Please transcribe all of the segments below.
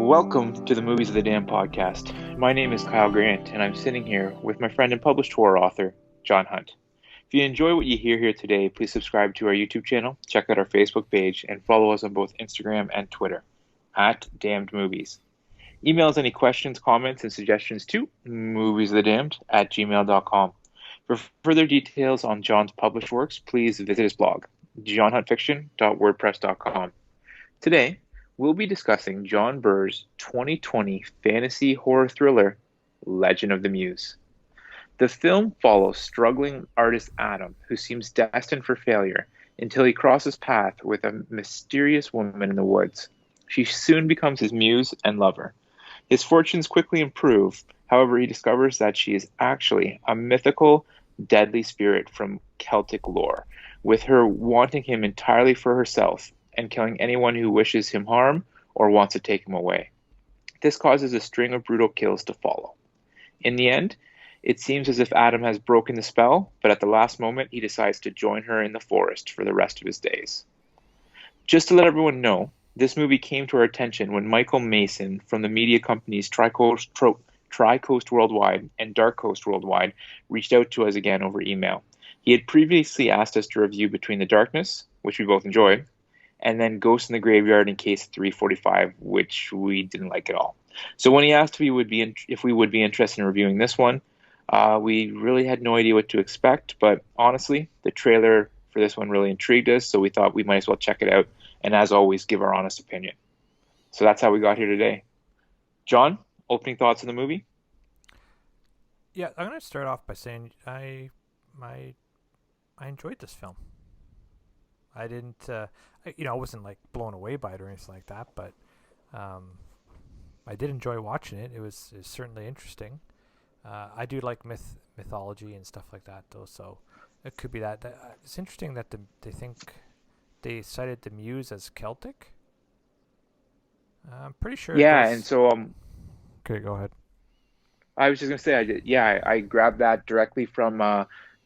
Welcome to the Movies of the Damn podcast. My name is Kyle Grant, and I'm sitting here with my friend and published horror author, John Hunt. If you enjoy what you hear here today, please subscribe to our YouTube channel, check out our Facebook page, and follow us on both Instagram and Twitter, at Damned Movies. Email us any questions, comments, and suggestions to moviesofthedamned@gmail.com. For further details on John's published works, please visit his blog, johnhuntfiction.wordpress.com. Today, we'll be discussing John Burr's 2020 fantasy horror thriller, Legend of the Muse. The film follows struggling artist Adam, who seems destined for failure, until he crosses paths with a mysterious woman in the woods. She soon becomes his muse and lover. His fortunes quickly improve, however he discovers that she is actually a mythical, deadly spirit from Celtic lore, with her wanting him entirely for herself and killing anyone who wishes him harm or wants to take him away. This causes a string of brutal kills to follow. In the end, it seems as if Adam has broken the spell, but at the last moment he decides to join her in the forest for the rest of his days. Just to let everyone know, this movie came to our attention when Michael Mason from the media companies Tri-Coast Worldwide and Dark Coast Worldwide reached out to us again over email. He had previously asked us to review Between the Darkness, which we both enjoyed, and then Ghost in the Graveyard in Case 345, which we didn't like at all. So when he asked if we would be interested in reviewing this one, we really had no idea what to expect, but honestly, the trailer for this one really intrigued us, so we thought we might as well check it out, and as always, give our honest opinion. So that's how we got here today. John, opening thoughts on the movie? Yeah, I'm going to start off by saying I enjoyed this film. I didn't, I wasn't like blown away by it or anything like that, but I did enjoy watching it. It was certainly interesting. I do like mythology and stuff like that, though, so it could be that. It's interesting that they think they cited the Muse as Celtic. I'm pretty sure. Yeah, and so Okay, go ahead. I was just gonna say I grabbed that directly from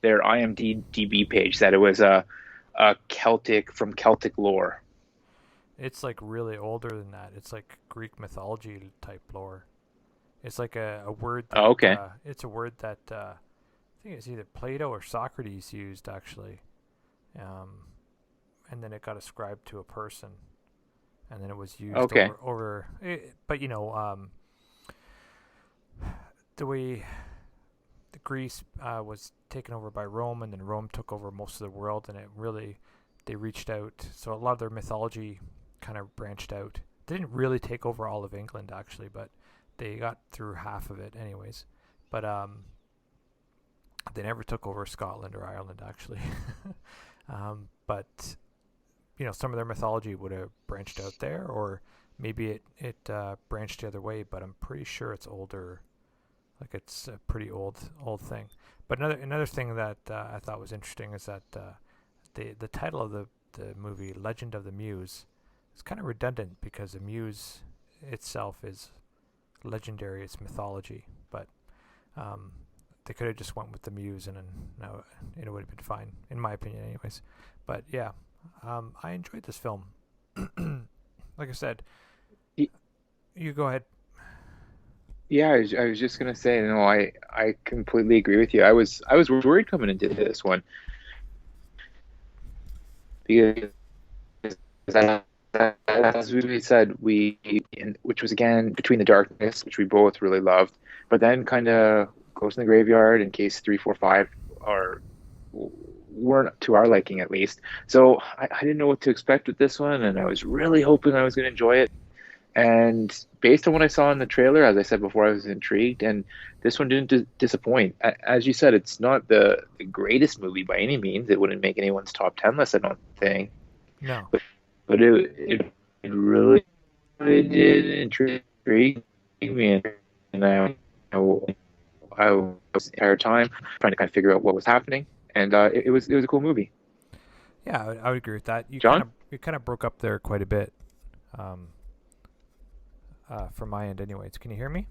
their IMDb page that it was a Celtic from Celtic lore. It's like really older than that. It's like Greek mythology type lore. It's like a word that, Oh, okay. it's a word that I think it's either Plato or Socrates used actually, and then it got ascribed to a person, and then it was used Okay. over but the way the Greece was taken over by Rome, and then Rome took over most of the world, and they reached out. So a lot of their mythology kind of branched out. They didn't really take over all of England actually, but they got through half of it anyways. But they never took over Scotland or Ireland actually. But some of their mythology would have branched out there, or maybe it branched the other way. But I'm pretty sure it's older. Like it's a pretty old thing. But another thing that I thought was interesting is that the title of the movie, Legend of the Muse, is kind of redundant because the Muse itself is legendary. It's mythology, but they could have just went with the Muse, and then no, it would have been fine, in my opinion, anyways. But yeah, I enjoyed this film. Like I said, Y- you go ahead. Yeah, I was just gonna say, I completely agree with you. I was worried coming into this one because as we said, which was again Between the Darkness, which we both really loved, but then kind of Ghost in the Graveyard and Case 345 are weren't to our liking at least. So I didn't know what to expect with this one, and I was really hoping I was going to enjoy it. And based on what I saw in the trailer, as I said before, I was intrigued, and this one didn't disappoint. As you said, it's not the greatest movie by any means. It wouldn't make anyone's top 10 list, I don't think. No. But it really, really did intrigue me, and I was the entire time trying to kind of figure out what was happening, and it was a cool movie. Yeah, I would agree with that. John, You kind of broke up there quite a bit, um, from my end, anyways. Can you hear me?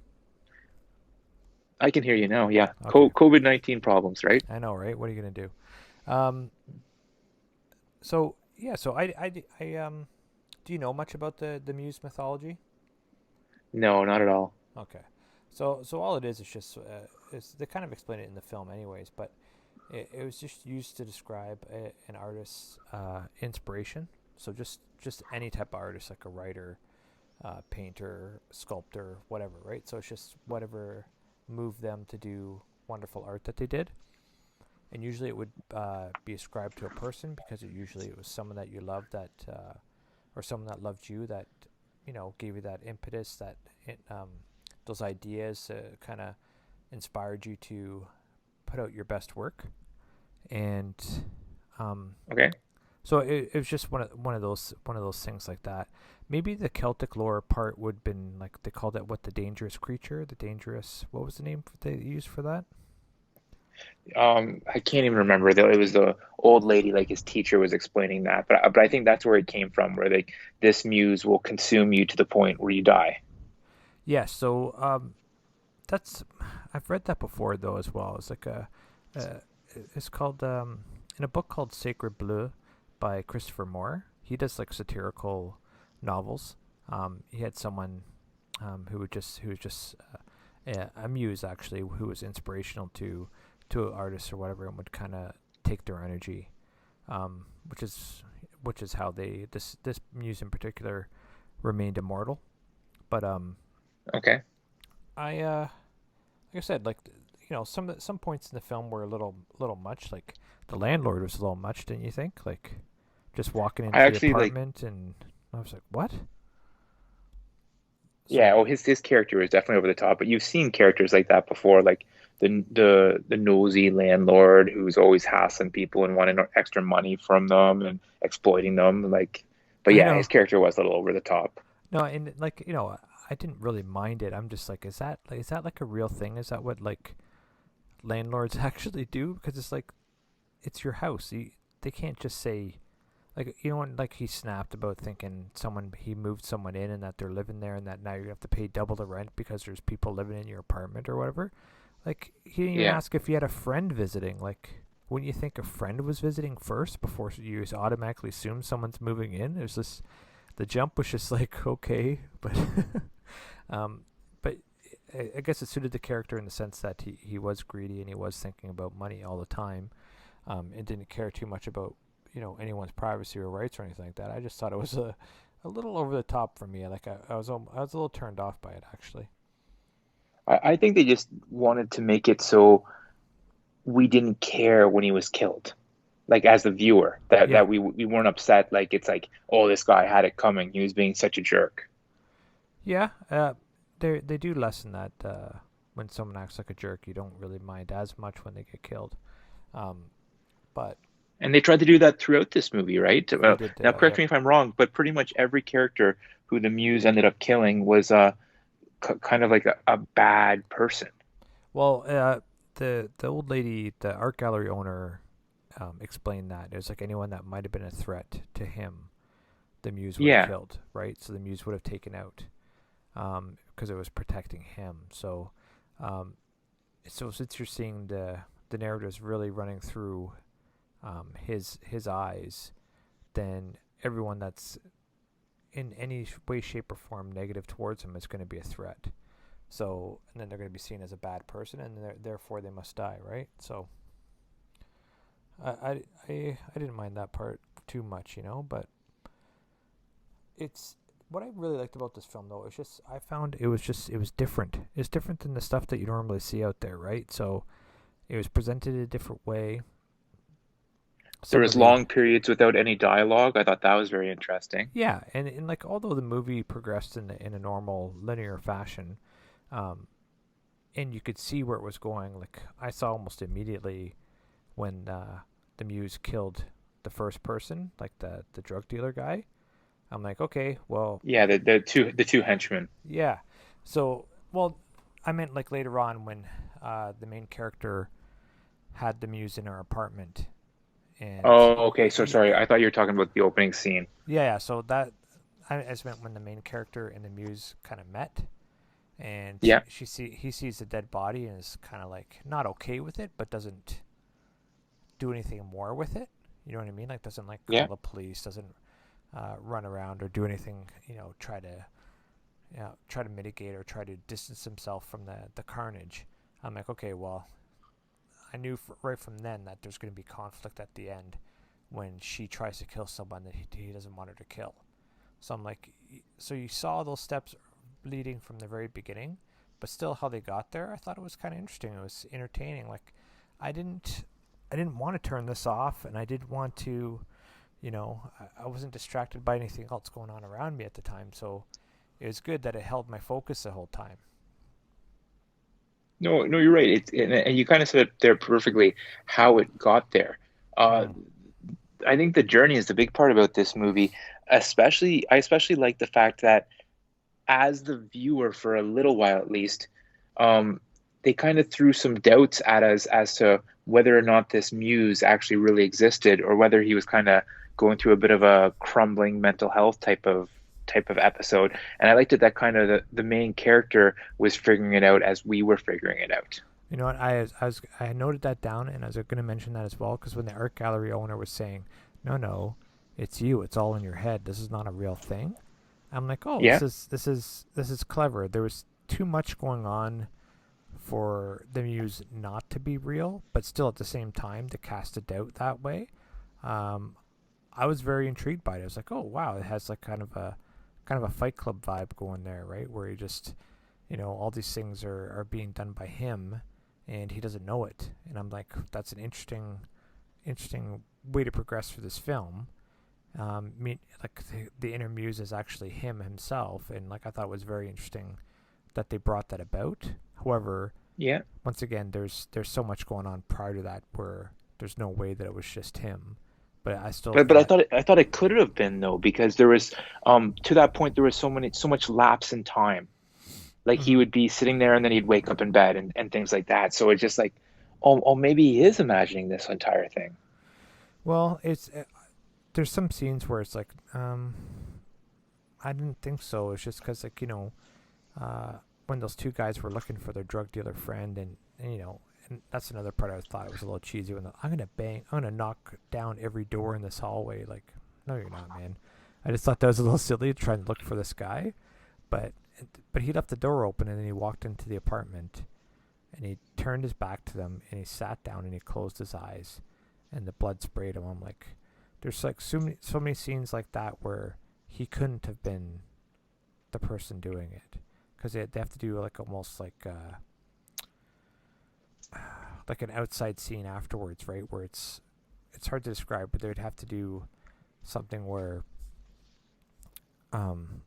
I can hear you now. Yeah, Okay, COVID-19 problems, right? I know, right? What are you gonna do? Um, so yeah, do you know much about the Muse mythology? No, not at all. Okay, so all it is just they kind of explain it in the film, anyways, but it was just used to describe an artist's inspiration. So just any type of artist, like a writer, painter, sculptor, whatever, right? So it's just whatever moved them to do wonderful art that they did. And usually it would be ascribed to a person because it was someone that you loved or someone that loved you that gave you that impetus, those ideas kind of inspired you to put out your best work. And um, Okay. so it was just one of those things like that. Maybe the Celtic lore part would have been like they called it the dangerous creature, the dangerous. What was the name they used for that? I can't even remember though. It was the old lady, like his teacher was explaining that, but I think that's where it came from, where like this muse will consume you to the point where you die. Yeah. So that's I've read that before though as well. It's like uh it's called in a book called Sacred Bleu by Christopher Moore. He does like satirical novels. He had someone who was just a muse actually who was inspirational to artists or whatever and would kind of take their energy, which is how this muse in particular remained immortal. But Okay. I like I said, like some points in the film were a little much. Like the landlord was a little much, didn't you think? Like just walking I into the actually like, apartment, and I was like, what? yeah, So oh, his character is definitely over the top, but you've seen characters like that before, like the nosy landlord who's always hassling people and wanting extra money from them and exploiting them. Like, but I yeah, know, his character was a little over the top. no, and like I didn't really mind it. I'm just like, is that like a real thing? Is that what like landlords actually do? Because it's like it's your house. They can't just say like when like he snapped about thinking he moved someone in and that they're living there and that now you have to pay double the rent because there's people living in your apartment or whatever. Like he didn't even Yeah. ask if you had a friend visiting. Like wouldn't you think a friend was visiting first before you just automatically assume someone's moving in? It was just the jump was just like okay, but um, but I guess it suited the character in the sense that he was greedy and he was thinking about money all the time, and didn't care too much about anyone's privacy or rights or anything like that. I just thought it was a little over the top for me. Like I was a little turned off by it actually. I think they just wanted to make it so we didn't care when he was killed. Like as the viewer, Yeah, we weren't upset. Like it's like, oh, this guy had it coming. He was being such a jerk. yeah. They do lessen that when someone acts like a jerk, you don't really mind as much when they get killed. Um, but And they tried to do that throughout this movie, right? they did. Now, correct Yep. me if I'm wrong, but pretty much every character who the Muse ended up killing was kind of like a bad person. Well, the old lady, the art gallery owner, explained that it was like anyone that might have been a threat to him, the Muse would have Yeah. killed, right? So the Muse would have taken out, because it was protecting him. Um, so since you're seeing the narratives really running through his eyes, then everyone that's in any way, shape, or form negative towards him is going to be a threat. So, and then they're going to be seen as a bad person, and therefore they must die, right? So, I didn't mind that part too much, but it's what I really liked about this film though. It's just I found it was different. It's different than the stuff that you normally see out there, right? So it was presented a different way. There Some of was the long periods without any dialogue. I thought that was very interesting. Yeah, and like although the movie progressed in a normal linear fashion, um, and you could see where it was going. Like I saw almost immediately when the Muse killed the first person, like the drug dealer guy. I'm like, okay, well, Yeah, the two henchmen. yeah. So, well, I meant like later on when the main character had the Muse in her apartment, And Oh, okay. So sorry. I thought you were talking about the opening scene. yeah. So that I just meant when the main character and the Muse kind of met, and Yeah. he sees the dead body and is kind of like not okay with it, but doesn't do anything more with it. You know what I mean? Like doesn't like call Yeah. the police, doesn't run around or do anything. Try to mitigate or try to distance himself from the carnage. I'm like, okay, well, I knew right from then that there's going to be conflict at the end when she tries to kill someone that he doesn't want her to kill. So I'm like, so you saw those steps leading from the very beginning, but still how they got there, I thought it was kind of interesting. It was entertaining. Like, I didn't, I didn't want to turn this off, and I did want to, I wasn't distracted by anything else going on around me at the time. So it was good that it held my focus the whole time. No, no, you're right. And you kind of said it there perfectly how it got there. Uh, Mm-hmm. I think the journey is the big part about this movie. I especially like the fact that as the viewer, for a little while at least, um, they kind of threw some doubts at us as to whether or not this Muse actually really existed, or whether he was kind of going through a bit of a crumbling mental health type of episode. And I liked it that kind of the main character was figuring it out as we were figuring it out. You know what? I noted that down, and I was going to mention that as well because when the art gallery owner was saying, "No, no, it's you. It's all in your head. This is not a real thing." I'm like, "Oh, Yeah. this is clever." There was too much going on for the Muse not to be real, but still at the same time to cast a doubt that way. Um, I was very intrigued by it. I was like, "Oh, wow! It has like kind of a Fight Club vibe going there, right? Where he just all these things are being done by him and he doesn't know it." And I'm like, that's an interesting way to progress for this film. Like the inner Muse is actually him himself, and like I thought it was very interesting that they brought that about. However, Yeah. once again, there's so much going on prior to that where there's no way that it was just him. But I still But thought, I thought it could have been though, because there was to that point there was so much lapse in time. Like he mm-hmm. would be sitting there and then he'd wake up in bed and things like that. So it's just like, oh, maybe he is imagining this entire thing. Well, it's there's some scenes where it's like, I didn't think so. It's just because like uh, when those two guys were looking for their drug dealer friend, and that's another part I thought it was a little cheesy. When I'm gonna knock down every door in this hallway. Like, no, you're not, man. I just thought that was a little silly to try and look for this guy, but he left the door open and then he walked into the apartment and he turned his back to them and he sat down and he closed his eyes and the blood sprayed him. I'm like, there's like so many scenes like that where he couldn't have been the person doing it because they have to do like almost like an outside scene afterwards, right? Where it's hard to describe, but they'd have to do something um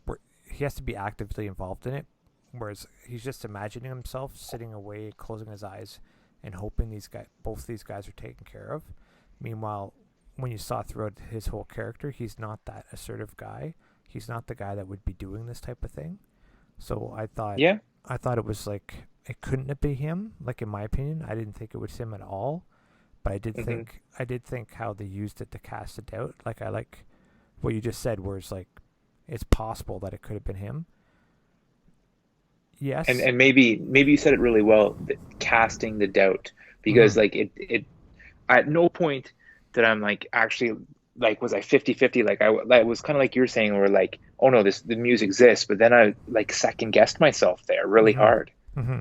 where he has to be actively involved in it, whereas he's just imagining himself sitting away, closing his eyes, and hoping both these guys are taken care of. Meanwhile, when you saw throughout his whole character, he's not that assertive guy. He's not the guy that would be doing this type of thing. So Yeah. I thought it was like it couldn't have been him. Like in my opinion, I didn't think it was him at all. But Hmm. I did think how they used it to cast it out. Like I like what you just said, where it's like it's possible that it could have been him. Yes. And maybe you said it really well, casting the doubt, Mm-hmm. because like it at no point did I'm like actually like was I 50-50, like I was kind of like you're saying, where like, oh no, this the music exists, but then I like second guessed myself there really Mm-hmm. hard. Mm-hmm.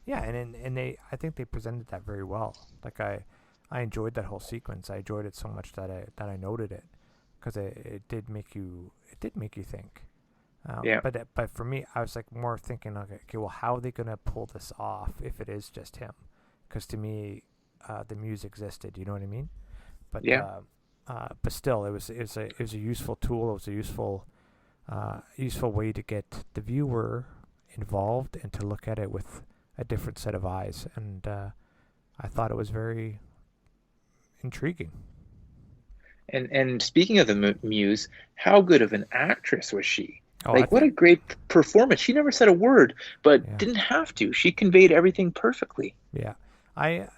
Yeah, and they I think they presented that very well. Like I enjoyed that whole sequence. I enjoyed it so much that I noted it because it did make you think. Yeah. But for me, I was like more thinking, okay, well, how are they gonna pull this off if it is just him? Because to me, the Muse existed. You know what I mean? But Yeah. but still, it was a useful tool. It was a useful way to get the viewer involved and to look at it with a different set of eyes. And I thought it was very intriguing. And speaking of the Muse, how good of an actress was she? Oh, I Like, what a think great performance. She never said a word, but yeah, didn't have to. She conveyed everything perfectly. yeah. I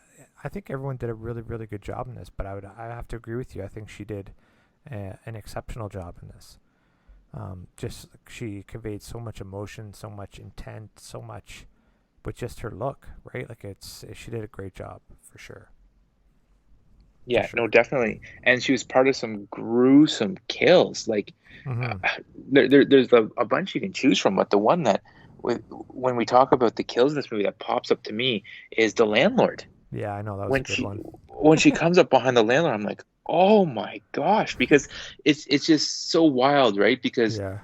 I think everyone did a really really good job in this, but I have to agree with you. I think she did an exceptional job in this. Just she conveyed so much emotion, so much intent, so much with just her look, right? Like she did a great job for sure, for Yeah, no, sure. definitely. And she was part of some gruesome kills. Like, Mm-hmm. there's a bunch you can choose from, but the one that, when we talk about the kills in this movie, that pops up to me is the landlord. Yeah, I know that was a When good she one. when she comes up behind the landlord, I'm like, oh my gosh, because it's just so wild, right? Because Yeah,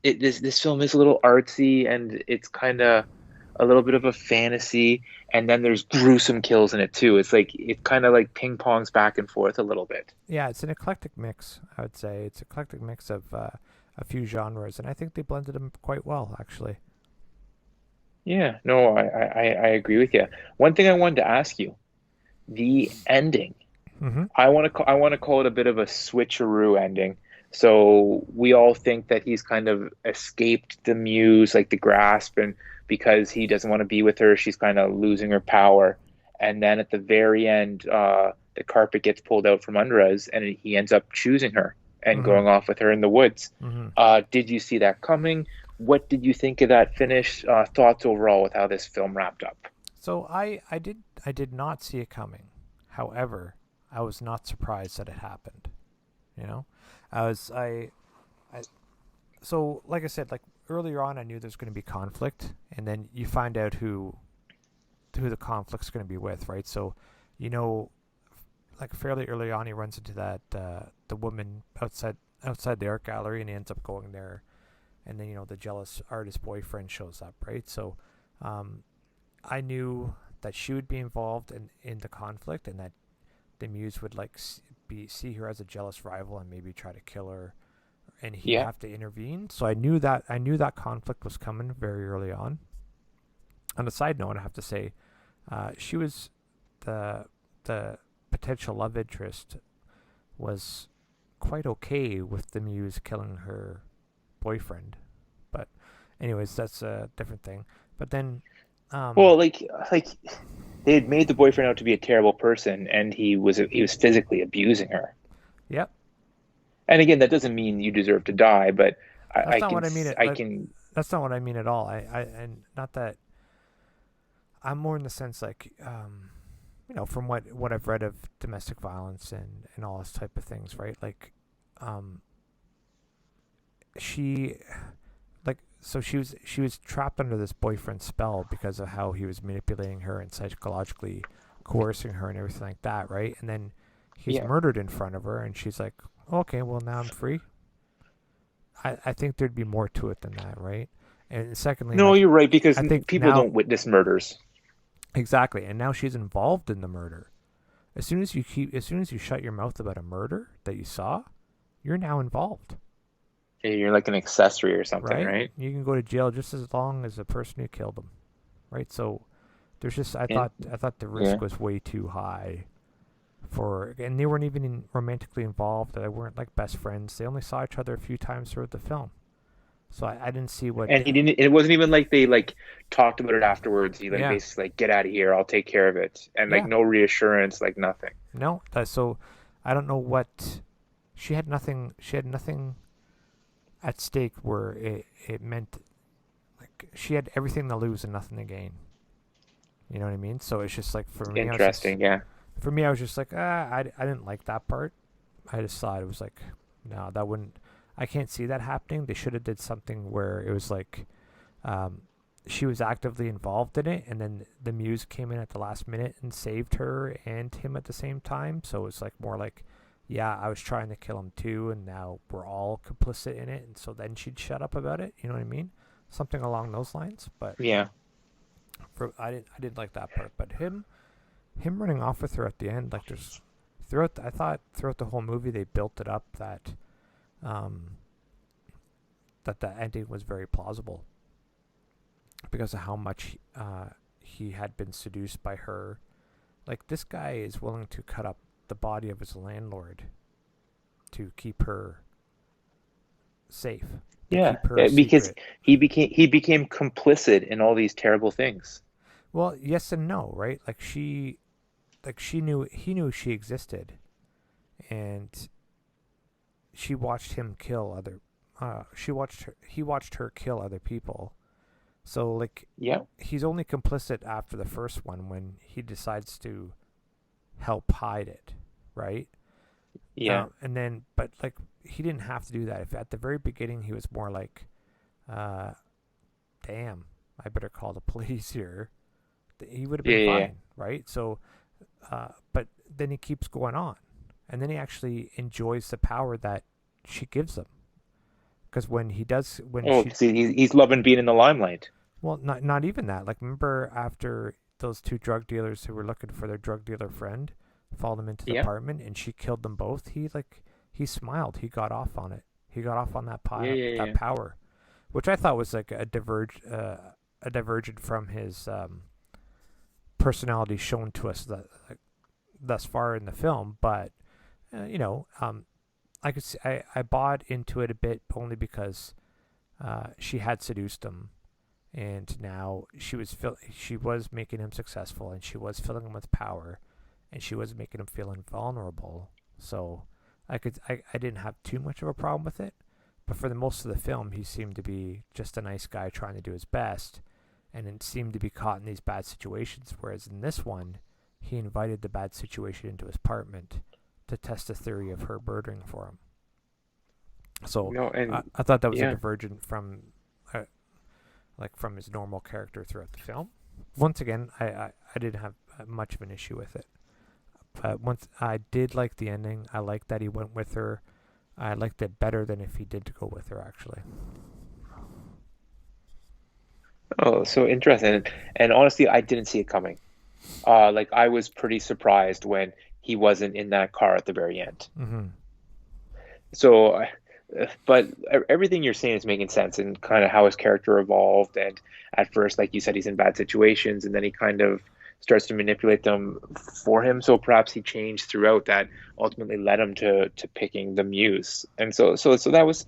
this film is a little artsy and it's kind of a little bit of a fantasy, and then there's gruesome kills in it too. It's like it kind of like ping pongs back and forth a little bit. yeah, it's an eclectic mix. I would say it's an eclectic mix of a few genres, and I think they blended them quite well, actually. Yeah, no, I agree with you. One thing I wanted to ask you, the ending. Mm-hmm. I want to call it a bit of a switcheroo ending. So we all think that he's kind of escaped the muse, like the grasp, and because he doesn't want to be with her, she's kind of losing her power. And then at the very end, the carpet gets pulled out from under us, and he ends up choosing her and Mm-hmm. going off with her in the woods. Mm-hmm. Did you see that coming? What did you think of that finish? Thoughts overall with how this film wrapped up? So I did not see it coming. However, I was not surprised that it happened. You know, I so like I said, like earlier on, I knew there's going to be conflict, and then you find out who the conflict's going to be with, right? So, you know, like fairly early on, he runs into that the woman outside the art gallery, and he ends up going there, and then the jealous artist boyfriend shows up, right? So, um, I knew that she would be involved in the conflict, and that the muse would like see her as a jealous rival and maybe try to kill her, and he'd Yeah. have to intervene. So I knew that conflict was coming very early on. On a side note, I have to say, she was the the potential love interest was quite okay with the muse killing her boyfriend. But anyways, that's a different thing. But then, um, Well, like they had made the boyfriend out to be a terrible person, and he was physically abusing her. yep, And again, that doesn't mean you deserve to die, but that's not what I mean. I can That's not what I mean at all. And not that I'm more in the sense like from what I've read of domestic violence and all this type of things, right? Like, um, she so she was trapped under this boyfriend's spell because of how he was manipulating her and psychologically coercing her and everything like that, right? And then he's yeah. murdered in front of her, and she's like, okay, well now I'm free. I think there'd be more to it than that, right? And secondly, No, like you're right because I think people now don't witness murders. exactly, and now she's involved in the murder. As soon as you shut your mouth about a murder that you saw, you're now involved, You're like an accessory or something, right? right? You can go to jail just as long as the person who killed him, right? So there's just And I thought the yeah. risk was way too high for, and they weren't even romantically involved. They weren't like best friends. They only saw each other a few times throughout the film. So I didn't see what. And he didn't it wasn't even like they like talked about it afterwards. He like Yeah, basically like get out of here, I'll take care of it. And like yeah, no reassurance, like nothing. no. So I don't know what she had nothing. She had nothing at stake where it meant like she had everything to lose and nothing to gain. You know what I mean? So it's just like Interesting, yeah. for me, I was just like, I didn't like that part. I just thought it was like, no, that wouldn't. I can't see that happening. They should have did something where it was like, um, she was actively involved in it, and then the muse came in at the last minute and saved her and him at the same time. So it's like more like, yeah, I was trying to kill him too, and now we're all complicit in it. And so then she'd shut up about it. You know what I mean? Something along those lines. But Yeah. I didn't like that part. But him running off with her at the end, like there's I thought throughout the whole movie they built it up that um that the ending was very plausible because of how much he had been seduced by her. Like this guy is willing to cut up the body of his landlord to keep her safe, to Yeah. keep her a Because secret. he became complicit in all these terrible things. Well, yes and no, right? Like like he knew she existed, and she watched him kill other. He watched her kill other people. So like Yeah. he's only complicit after the first one when he decides to help hide it, right? Yeah. And then, but like he didn't have to do that. If at the very beginning he was more like, uh, "Damn, I better call the police here," he would have Yeah. been Yeah. fine, right? So, but then he keeps going on, and then he actually enjoys the power that she gives him. Because when Oh, she, because he's loving being in the limelight. well, not even that. Like, remember after those two drug dealers who were looking for their drug dealer friend followed him into the Yeah. apartment, and she killed them both. He smiled. He got off on it. He got off on Yeah. Yeah. that Yeah. power, which I thought was like a divergent from his personality shown to us thus far in the film. But you know, I could see, I bought into it a bit only because she had seduced him, and now she was making him successful, and she was filling him with power, and she was making him feel invulnerable. So I didn't have too much of a problem with it, but for the most of the film, he seemed to be just a nice guy trying to do his best, and it seemed to be caught in these bad situations. Whereas in this one, he invited the bad situation into his apartment to test the theory of her murdering for him. So No, and I thought that was a yeah. divergent from from his normal character throughout the film. Once again, I didn't have much of an issue with it. But once I did like the ending. I liked that he went with her. I liked it better than if he did go with her, actually. Oh, so interesting. And honestly, I didn't see it coming. Like I was pretty surprised when he wasn't in that car at the very end. Mm-hmm. So, but everything you're saying is making sense and kind of how his character evolved. And at first, like you said, he's in bad situations, and then he kind of starts to manipulate them for him. So perhaps he changed throughout that ultimately led him to picking the Muse. And so that was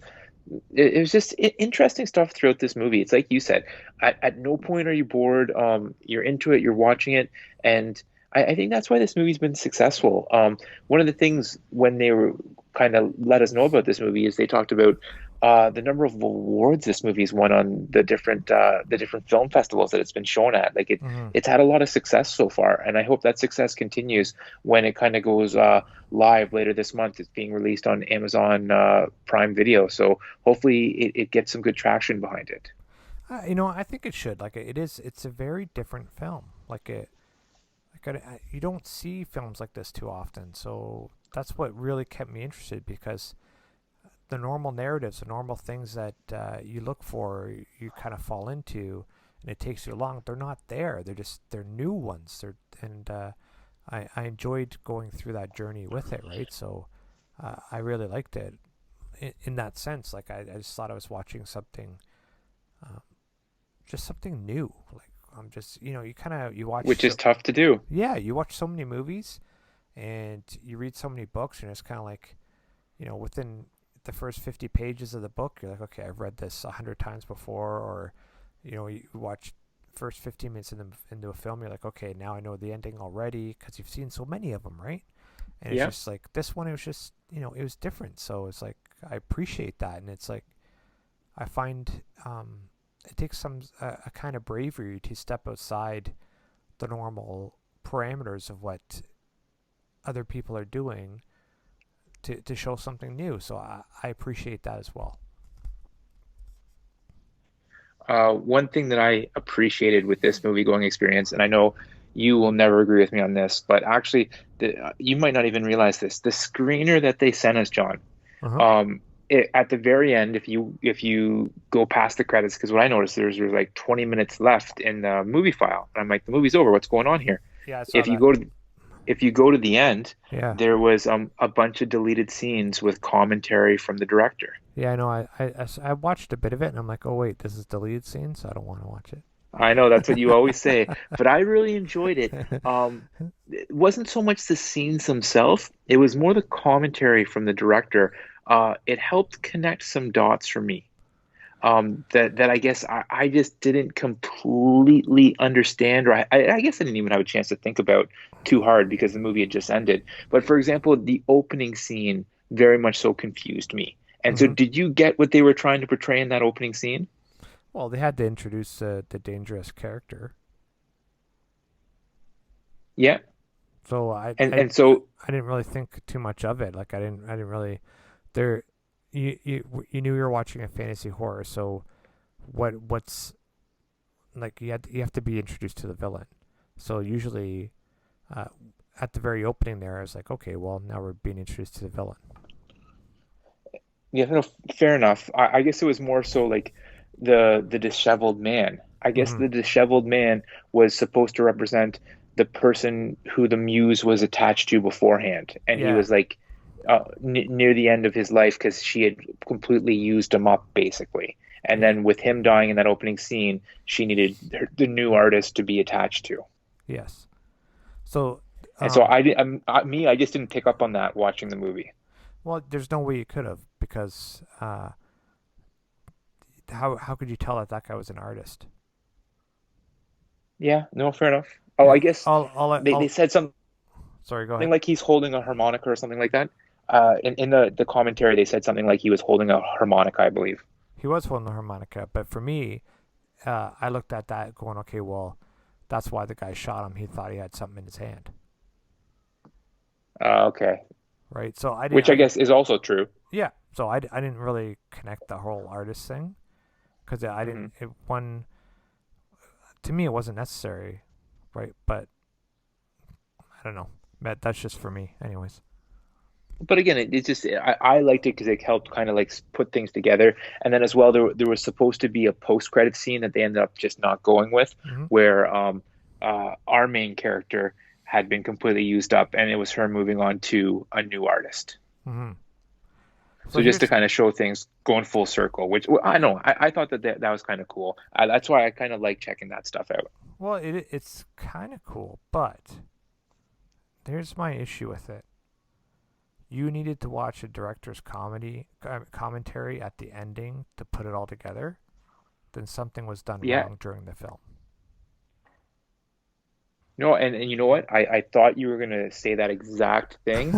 it was just interesting stuff throughout this movie. It's like you said, at no point are you bored. You're into it, you're watching it, and I think that's why this movie's been successful. One of the things when they were kind of let us know about this movie is they talked about the number of awards this movie's won on the different film festivals that it's been shown at. Like Mm-hmm. it's had a lot of success so far, and I hope that success continues when it kind of goes live later this month. It's being released on Amazon Prime Video, so hopefully it gets some good traction behind it. I think it should. Like it is. It's a very different film. You don't see films like this too often. So that's what really kept me interested because the normal narratives, the normal things that you look for, you kind of fall into, and it takes you long. They're not there. They're new ones. I enjoyed going through that journey with it. Right. So I really liked it in that sense. Like I just thought I was watching something, um, just something new. Like I'm just you kind of you watch Which is so tough to do. yeah you watch so many movies and you read so many books and it's kind of like within the first 50 pages of the book you're like, okay, I've read this 100 times before, or you watch first 15 minutes into a film, you're like, okay, now I know the ending already because you've seen so many of them, right? And it's Yeah. just like this one, it was just it was different, so it's like I appreciate that. And it's like I find it takes a kind of bravery to step outside the normal parameters of what other people are doing to show something new. So I appreciate that as well. One thing that I appreciated with this movie going experience, and I know you will never agree with me on this, but actually, you might not even realize this. The screener that they sent us, John, Uh huh. um, at the very end, if you go past the credits, because what I noticed there's like 20 minutes left in the movie file, and I'm like, the movie's over. What's going on here? Yeah, I saw If you that. go to if you go to the end, Yeah. there was a bunch of deleted scenes with commentary from the director. Yeah, I know. I watched a bit of it, and I'm like, oh wait, this is deleted scene, so I don't want to watch I know that's what you always say, but I really enjoyed it. it. It wasn't so much the scenes themselves, it was more the commentary from the director. It helped connect some dots for me. that I guess I just didn't completely understand, or I guess I didn't even have a chance to think about too hard because the movie had just ended. But for example, the opening scene very much so confused me. And so, Hmm. did you get what they were trying to portray in that opening scene? Well, they had to introduce the dangerous character, Yeah. so And so I didn't really think too much of it. Like I didn't really there. You knew you were watching a fantasy horror, so what's like you have to be introduced to the villain. So usually, uh, at the very opening there, I was like, okay, well now we're being introduced to the villain. yeah, no, fair enough. I guess it was more so like the disheveled man. I guess Hmm. the disheveled man was supposed to represent the person who the muse was attached to beforehand, and he Yeah, was like n near the end of his life because she had completely used him up, basically. And yeah, then with him dying in that opening scene, she needed the new artist to be attached to. yes. So, And so um, I just didn't pick up on that watching the movie. well, there's no way you could have because how could you tell that that guy was an artist? Yeah, no, fair enough. Oh, I Yeah, guess they said something sorry, go ahead. like he's holding a harmonica or something like that. In the commentary, they said something like he was holding a harmonica, I believe. He was holding the harmonica, but for me, I looked at that going, okay, well, that's why the guy shot him. He thought he had something in his hand, Okay, right? So which I guess is also true. yeah. So I didn't really connect the whole artist thing because I Hmm. didn't. It one to me it wasn't necessary, right? But I don't know. That's just for me, anyways. But again, it's just I liked it because it helped kind of like put things together. And then as well, there was supposed to be a post-credit scene that they ended up just not going with, Mm-hmm. where our main character had been completely used up, and it was her moving on to a new artist. Mm-hmm. So So just to here's kind of show things going full circle, which well, I know I thought that was kind of cool. That's why I kind of like checking that stuff out. well, it's kind of cool, but here's my issue with it. You needed to watch a director's commentary at the ending to put it all together. Then something was done Yeah, wrong during the film. no, and you know what? I thought you were gonna say that exact thing,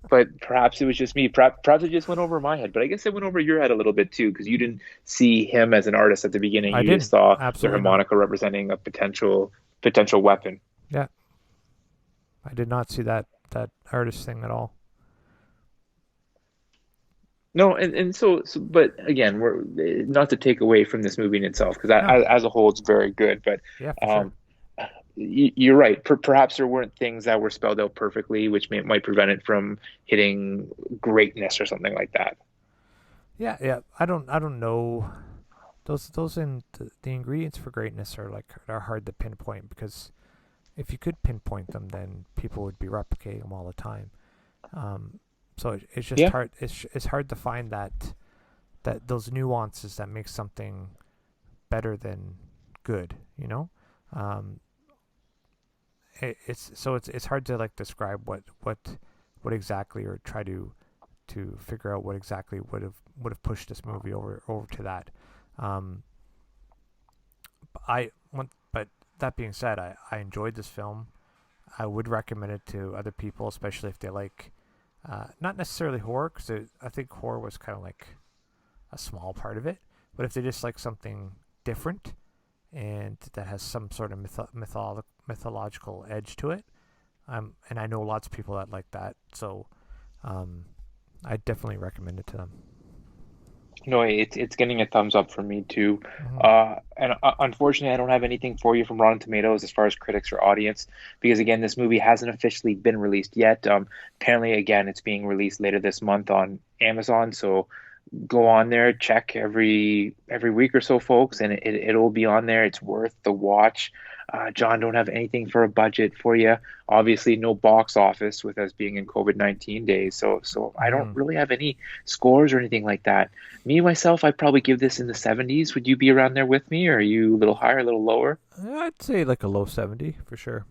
but perhaps it was just me. Perhaps it just went over my head. But I guess it went over your head a little bit too, because you didn't see him as an artist at the beginning. I You just didn't. saw the Absolutely not. harmonica representing a potential weapon. Yeah, I did not see that artist thing at all. No, and so, but again, we're not to take away from this movie in itself, because No. as a whole, it's very good. But Yeah, for sure. um, you're right. Perhaps there weren't things that were spelled out perfectly, which might prevent it from hitting greatness or something like that. Yeah, yeah. I don't know. Those in the ingredients for greatness are hard to pinpoint because if you could pinpoint them, then people would be replicating them all the time. Um, so it's just Yeah. hard. It's hard to find that those nuances that make something better than good. You know, um, it's hard to like describe what exactly or try to figure out what exactly would have pushed this movie over to that. Um, but that being said, I enjoyed this film. I would recommend it to other people, especially if they like not necessarily horror, because I think horror was kind of like a small part of it. But if they just like something different and that has some sort of mythological edge to it, and I know lots of people that like that, so um, I definitely recommend it to them. No, it's getting a thumbs up from me too. Mm-hmm. And unfortunately, I don't have anything for you from Rotten Tomatoes as far as critics or audience, because again, this movie hasn't officially been released yet. Apparently, again, it's being released later this month on Amazon. So go on there, check every week or so, folks, and it'll be on there. It's worth the watch. John, don't have anything for a budget for you. Obviously, no box office with us being in COVID-19 days. So I don't Mm-hmm. really have any scores or anything like that. Me myself, I'd probably give this in the 70s. Would you be around there with me, or are you a little higher, a little lower? I'd say like a low 70 for sure.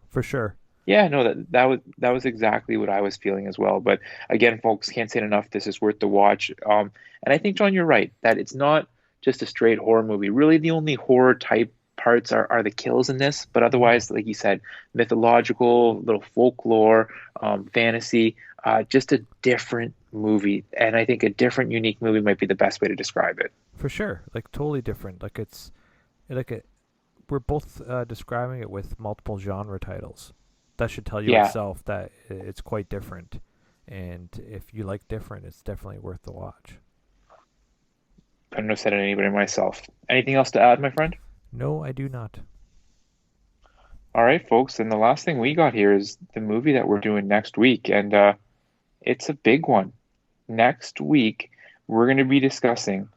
For sure. Yeah, no, that was exactly what I was feeling as well. But again, folks, can't say it enough. This is worth the watch. And I think, John, you're right that it's not just a straight horror movie. Really, the only horror type parts are the kills in this. But Mm. otherwise, like you said, mythological, little folklore, fantasy, just a different movie. And I think a different, unique movie might be the best way to describe it. For sure, like totally different. Like it's like we're both describing it with multiple genre titles. That should tell you Yeah, itself that it's quite different. And if you like different, it's definitely worth the watch. couldn't have said it any better myself. Anything else to add, my friend? No, I do not. All right, folks. And the last thing we got here is the movie that we're doing next week. And it's a big one. Next week, we're going to be discussing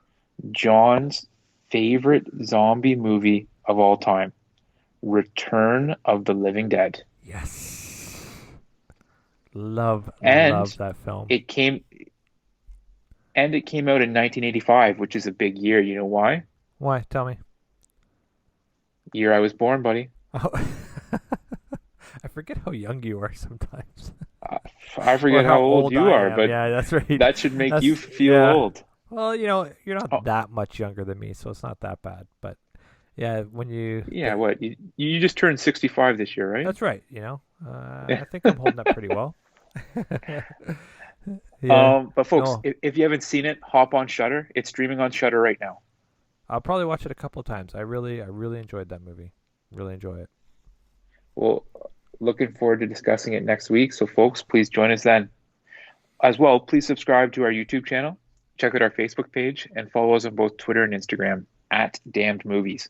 John's favorite zombie movie of all time, Return of the Living Dead. Yes. Love And that film. it came it came out in 1985, which is a big year. You know why? Why? Tell me. Year I was born, buddy. Oh. I forget how young you are sometimes. Uh, I Or forget how how old old you I are, am. but Yeah, that's right. that should make you That's feel yeah. old. Well, you're not Oh, that much younger than me, so it's not that bad. But yeah, when you yeah, what? You just turned 65 this year, right? that's right. I think I'm holding up pretty well. Yeah. But folks, No, if you haven't seen it, hop on Shutter. It's streaming on Shutter right now. I'll probably watch it a couple of times. I really enjoyed that movie. Really enjoy it. Well, looking forward to discussing it next week. So, folks, please join us then. As well, please subscribe to our YouTube channel, check out our Facebook page, and follow us on both Twitter and Instagram at Damned Movies.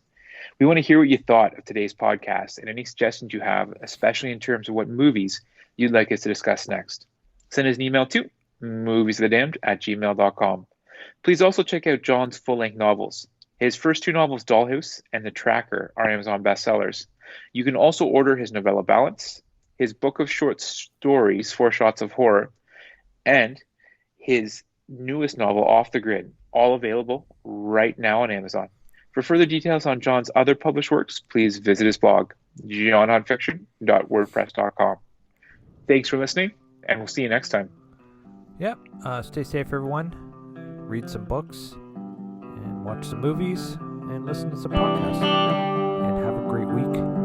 We want to hear what you thought of today's podcast and any suggestions you have, especially in terms of what movies you'd like us to discuss next. Send us an email to moviesofthedamned@gmail.com. Please also check out John's full-length novels. His first two novels, Dollhouse and The Tracker, are Amazon bestsellers. You can also order his novella Balance, his book of short stories, Four Shots of Horror, and his newest novel, Off the Grid, all available right now on Amazon. For further details on John's other published works, please visit his blog, johnonfiction.wordpress.com. Thanks for listening, and we'll see you next time. Yep. Stay safe, everyone. Read some books and watch some movies and listen to some podcasts. And have a great week.